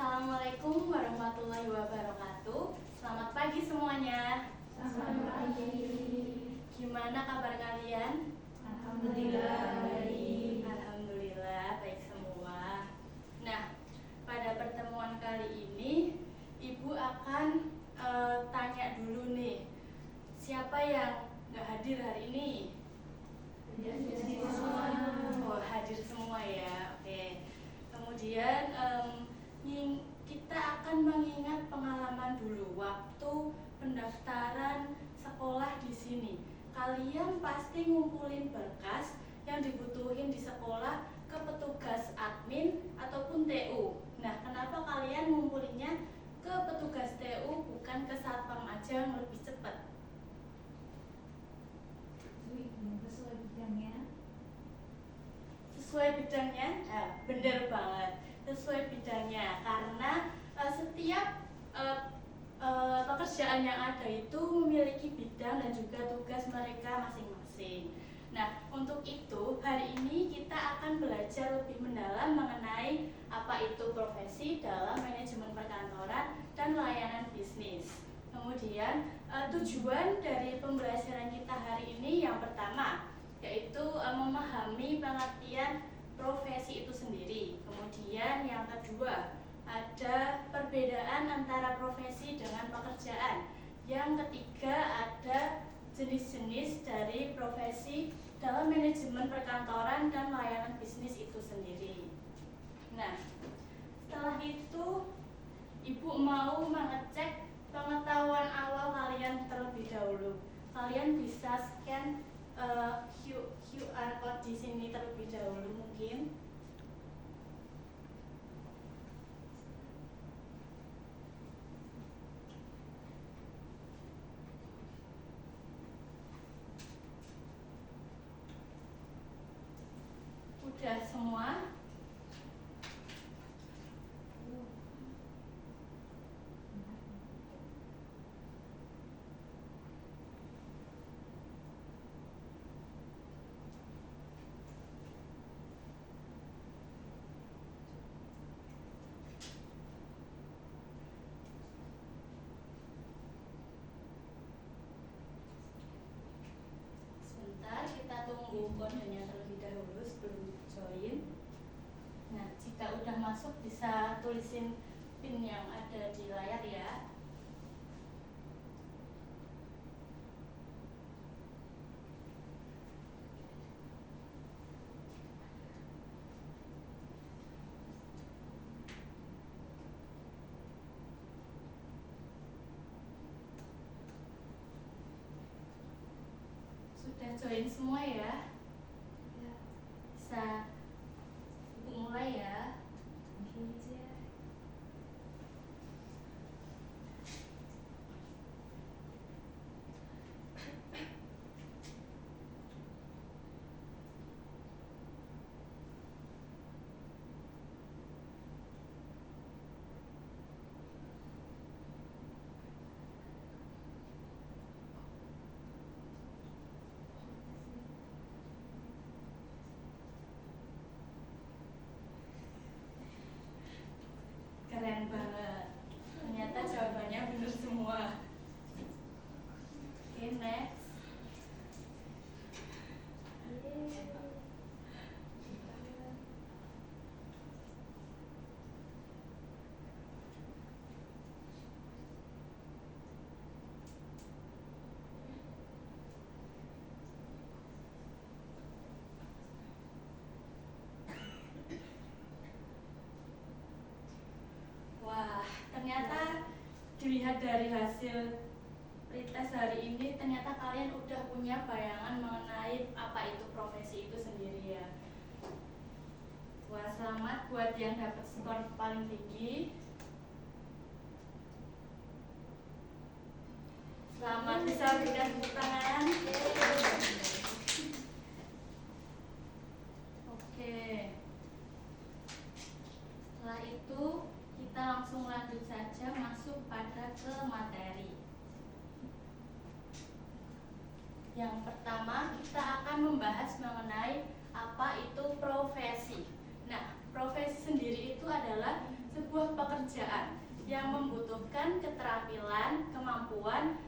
Assalamualaikum warahmatullahi wabarakatuh. Selamat pagi semuanya. Selamat pagi. Gimana kabar kalian? Alhamdulillah baik. Alhamdulillah baik semua. Nah, pada pertemuan kali ini Ibu akan tanya dulu nih, siapa yang nggak hadir hari ini? Hadir semua. Oh, hadir semua ya. Oke. Kemudian kita akan mengingat pengalaman dulu waktu pendaftaran sekolah di sini. Kalian pasti ngumpulin berkas yang dibutuhin di sekolah ke petugas admin ataupun TU. Nah, kenapa kalian ngumpulinnya ke petugas TU bukan ke satpam aja yang lebih cepat? Sesuai bidangnya. Sesuai bidangnya? Benar banget, sesuai bidangnya, karena setiap pekerjaan yang ada itu memiliki bidang dan juga tugas mereka masing-masing. Nah, untuk itu hari ini kita akan belajar lebih mendalam mengenai apa itu profesi dalam manajemen perkantoran dan layanan bisnis. Kemudian tujuan dari pembelajaran kita hari ini yang pertama yaitu memahami pengertian profesi itu sendiri. Kemudian yang kedua, ada perbedaan antara profesi dengan pekerjaan. Yang ketiga, ada jenis-jenis dari profesi dalam manajemen perkantoran dan layanan bisnis itu sendiri. Nah, setelah itu Ibu mau mengecek pengetahuan awal kalian terlebih dahulu. Kalian bisa scan QR code di sini terlebih dahulu mungkin. Udah semua? Sebentar, kita tunggu kodenya terlebih dahulu sebelum join. Nah, jika udah masuk bisa tulisin PIN yang ada di layar ya. Sudah join semua ya? Bisa mulai ya. Keren banget. Ternyata jawabannya benar semua. Oke, next. Wah, ternyata dilihat dari hasil pretest hari ini, ternyata kalian udah punya bayangan mengenai apa itu profesi itu sendiri ya. Wah, selamat buat yang dapat skor paling tinggi. Selamat, bisa berikan tepuk tangan. Oke. Setelah itu kita langsung lanjut saja masuk pada ke materi. Yang pertama kita akan membahas mengenai apa itu profesi. Nah, profesi sendiri itu adalah sebuah sebuah pekerjaan yang membutuhkan keterampilan, kemampuan,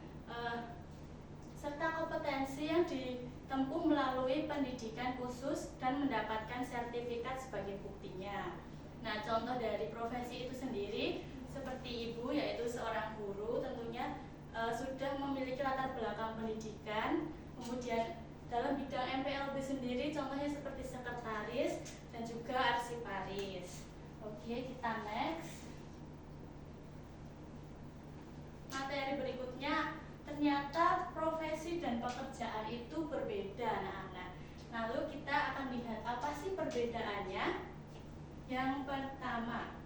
serta kompetensi yang ditempuh melalui pendidikan khusus dan mendapatkan sertifikat sebagai buktinya. Nah, contoh dari profesi itu sendiri seperti ibu, yaitu seorang guru, tentunya sudah memiliki latar belakang pendidikan. Kemudian dalam bidang MPLB sendiri contohnya seperti sekretaris dan juga arsiparis. Oke, kita next. Materi berikutnya, ternyata profesi dan pekerjaan itu berbeda, anak-anak. Lalu kita akan lihat apa sih perbedaannya. Yang pertama,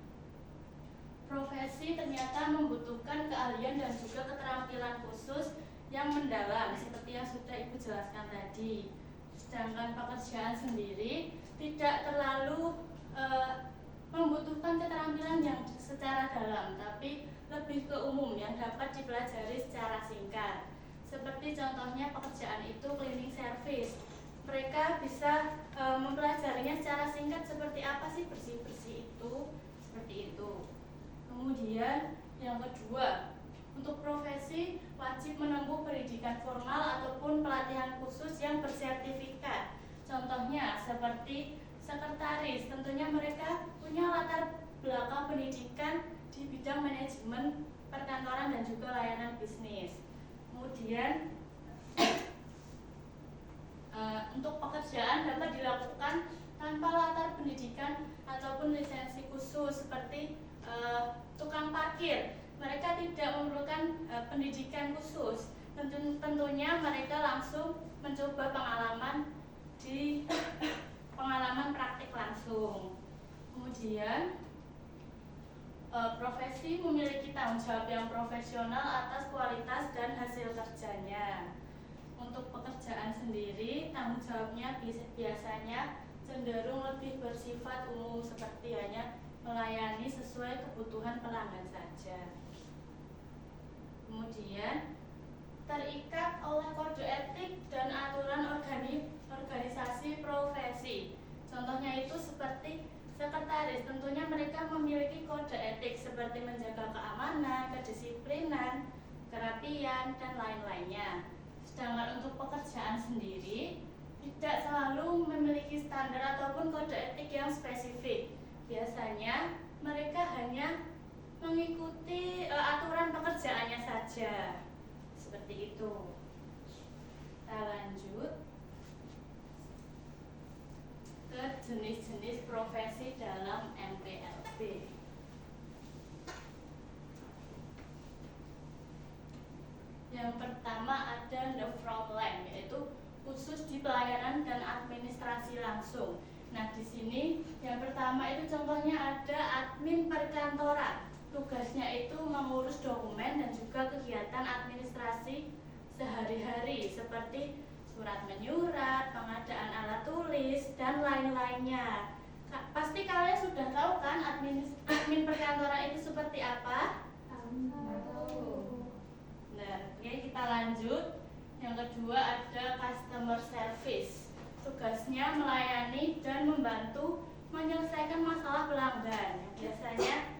profesi ternyata membutuhkan keahlian dan juga keterampilan khusus yang mendalam seperti yang sudah Ibu jelaskan tadi. Sedangkan pekerjaan sendiri tidak terlalu membutuhkan keterampilan yang secara dalam, tapi lebih ke umum yang dapat dipelajari secara singkat. Seperti contohnya pekerjaan itu cleaning service. Mereka bisa mempelajarinya secara singkat seperti apa sih bersih-bersih itu, seperti itu. Kemudian yang kedua, untuk profesi wajib menempuh pendidikan formal ataupun pelatihan khusus yang bersertifikat. Contohnya seperti sekretaris, tentunya mereka punya latar belakang pendidikan di bidang manajemen perkantoran dan juga layanan bisnis. Kemudian untuk pekerjaan dapat dilakukan tanpa latar pendidikan ataupun lisensi khusus seperti tukang parkir. Mereka tidak memerlukan pendidikan khusus. Tentunya mereka langsung mencoba pengalaman praktik langsung. Kemudian profesi memiliki tanggung jawab yang profesional atas kualitas dan hasil kerjanya. Untuk pekerjaan sendiri, tanggung jawabnya biasanya cenderung lebih bersifat umum seperti hanya melayani sesuai kebutuhan pelanggan saja. Kemudian terikat oleh kode etik dan aturan organisasi profesi. Contohnya itu seperti sekretaris, tentunya mereka memiliki kode etik seperti menjaga keamanan, kedisiplinan, kerapian, dan lain-lainnya. Sedangkan untuk pekerjaan sendiri tidak selalu memiliki standar ataupun kode etik yang spesifik. Biasanya mereka hanya mengikuti aturan pekerjaannya saja. Seperti itu. Kita lanjut ke jenis-jenis profesi dalam MPLB. Yang pertama ada the front line, yaitu khusus di pelayanan dan administrasi langsung. Nah, di sini yang pertama itu contohnya ada admin perkantoran. Tugasnya itu mengurus dokumen dan juga kegiatan administrasi sehari-hari seperti surat menyurat, pengadaan alat tulis, dan lain-lainnya. Pasti kalian sudah tahu kan admin perkantoran itu seperti apa? Tahu. Nah, oke, kita lanjut. Yang kedua ada customer service. Tugasnya melayani dan membantu menyelesaikan masalah pelanggan. Biasanya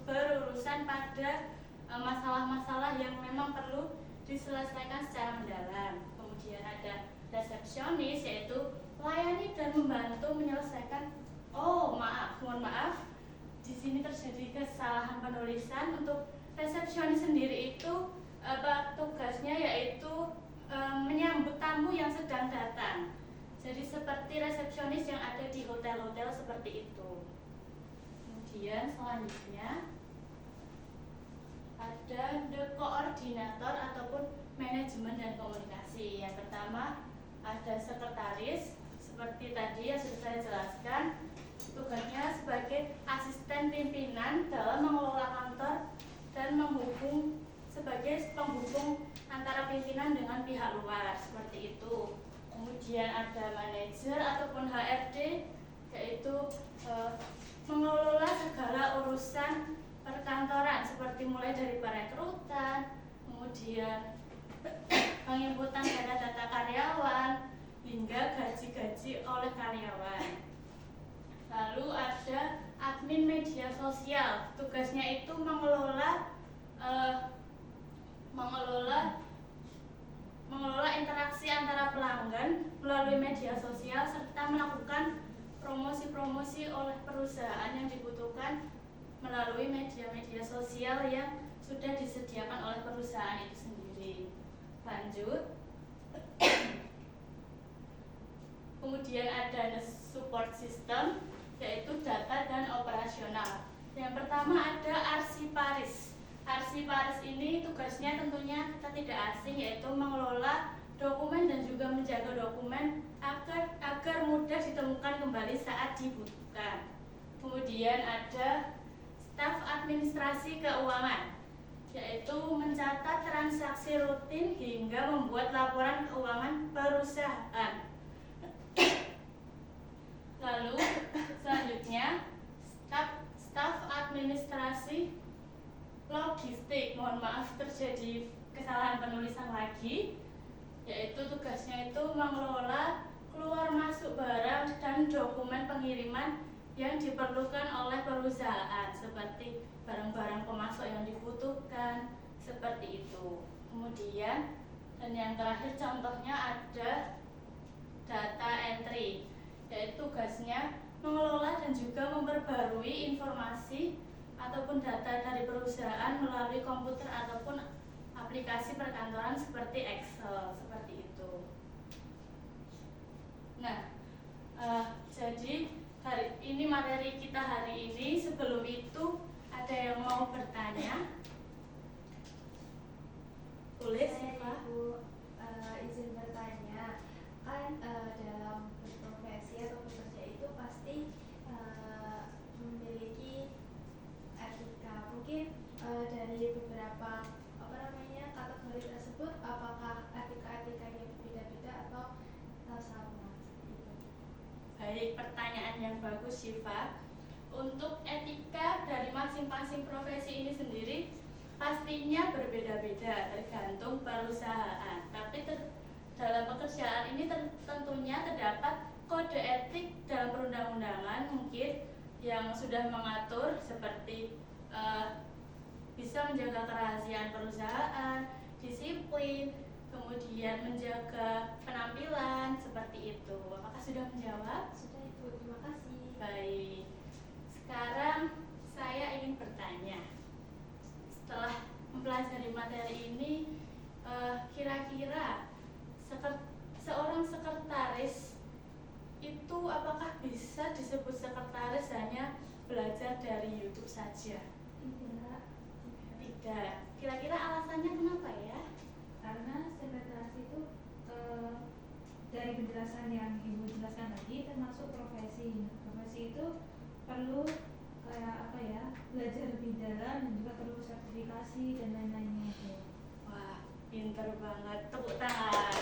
berurusan pada masalah-masalah yang memang perlu diselesaikan secara mendalam. Kemudian ada resepsionis, yaitu melayani dan membantu menyelesaikan. Mohon maaf, di sini terjadi kesalahan penulisan. Untuk resepsionis sendiri itu tugasnya yaitu menyambut tamu yang sedang datang. Jadi seperti resepsionis yang ada di hotel-hotel seperti itu. Kemudian selanjutnya ada the koordinator ataupun manajemen dan komunikasi. Yang pertama ada sekretaris, seperti tadi yang sudah saya jelaskan. Tugasnya sebagai asisten pimpinan dalam mengelola kantor dan sebagai penghubung antara pimpinan dengan pihak luar, seperti itu. Kemudian ada manajer ataupun HRD, yaitu mengelola segala urusan perkantoran seperti mulai dari perekrutan, kemudian penginputan data-data karyawan hingga gaji-gaji oleh karyawan. Lalu ada admin media sosial. Tugasnya itu mengelola interaksi antara pelanggan melalui media sosial serta melakukan promosi-promosi oleh perusahaan yang dibutuhkan melalui media-media sosial yang sudah disediakan oleh perusahaan itu sendiri. Lanjut. Kemudian ada support system, yaitu data dan operasional. Yang pertama ada arsiparis. Arsiparis ini tugasnya tentunya kita tidak asing, yaitu mengelola dokumen dan juga menjaga dokumen agar mudah ditemukan kembali saat dibutuhkan. Kemudian ada staf administrasi keuangan, yaitu mencatat transaksi rutin hingga membuat laporan keuangan perusahaan. Lalu selanjutnya staf administrasi logistik. Mohon maaf terjadi kesalahan penulisan lagi, yaitu tugasnya itu mengelola keluar masuk barang dan dokumen pengiriman yang diperlukan oleh perusahaan, seperti barang-barang pemasok yang dibutuhkan, seperti itu. Kemudian dan yang terakhir contohnya ada data entry, yaitu tugasnya mengelola dan juga memperbarui informasi ataupun data dari perusahaan melalui komputer ataupun aplikasi perkantoran seperti Excel, seperti itu. Nah, jadi hari ini materi kita hari ini. Sebelum itu ada yang mau bertanya? Boleh, Siva? Ibu izin bertanya, kan dalam berprofesi atau bekerja itu pasti memiliki etika. Mungkin dari beberapa kategori tersebut, apakah etika-etikanya berbeda-beda atau sama seperti itu? Baik, pertanyaan yang bagus, Siva. Untuk etika dari masing-masing profesi ini sendiri pastinya berbeda-beda tergantung perusahaan. Tapi dalam pekerjaan ini tentunya terdapat kode etik dalam perundang-undangan mungkin yang sudah mengatur seperti bisa menjaga kerahasiaan perusahaan, disiplin, kemudian menjaga penampilan, seperti itu. Apakah sudah menjawab? Sudah Ibu, terima kasih. Baik. Sekarang saya ingin bertanya. Setelah mempelajari materi ini, kira-kira seorang sekretaris itu apakah bisa disebut sekretaris hanya belajar dari YouTube saja? Tidak. Kira-kira alasannya kenapa ya? Karena sekretaris itu dari penjelasan yang Ibu jelaskan tadi termasuk profesi. Profesi itu perlu belajar lebih dalam dan juga perlu sertifikasi dan lain-lainnya itu. Wah, pinter banget. Tepuk tangan.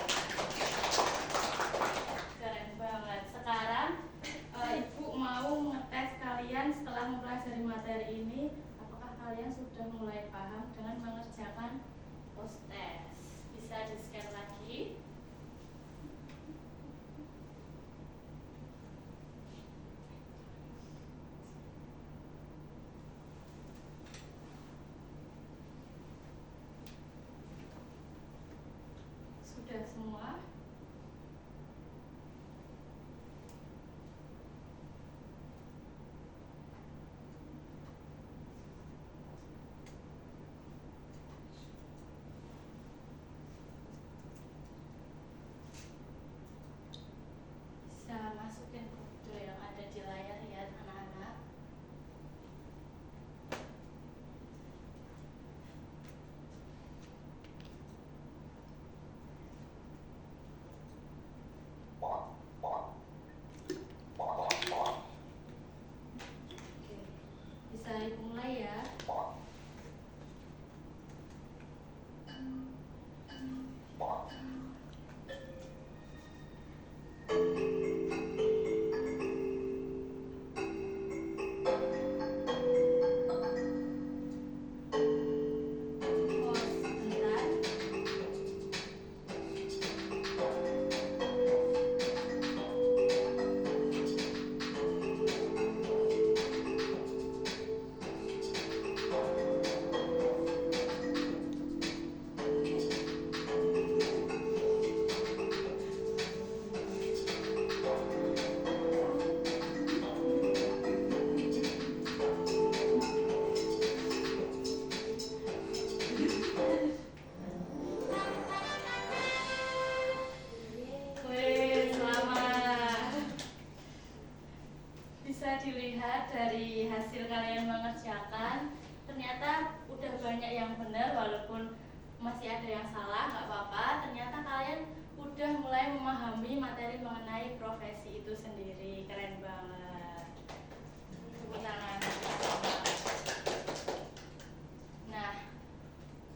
Keren banget. Sekarang Ibu mau ngetes kalian setelah mempelajari materi ini. Apakah kalian sudah mulai paham dengan mengerjakan post test? Bisa di-scan lagi. Sudah semua? Bisa masukin kode yang ada di layar ya anak-anak. Oke, bisa dimulai ya. Pause sebentar. dari hasil kalian mengerjakan ternyata udah banyak yang benar, walaupun masih ada yang salah, nggak apa-apa. Ternyata kalian udah mulai memahami materi mengenai profesi itu sendiri. Keren banget. Tepuk tangan. Nah,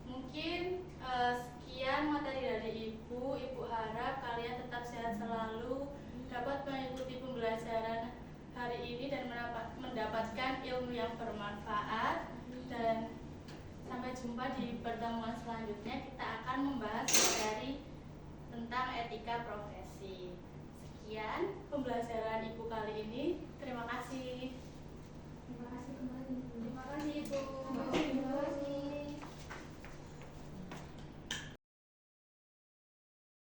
mungkin sekian materi dari Ibu. Ibu harap kalian tetap sehat selalu, dapat mengikuti pembelajaran hari ini dan mendapatkan ilmu yang bermanfaat. Dan sampai jumpa di pertemuan selanjutnya, kita akan membahas materi tentang etika profesi. Sekian pembelajaran Ibu kali ini. Terima kasih. Terima kasih kembali. Terima kasih Ibu.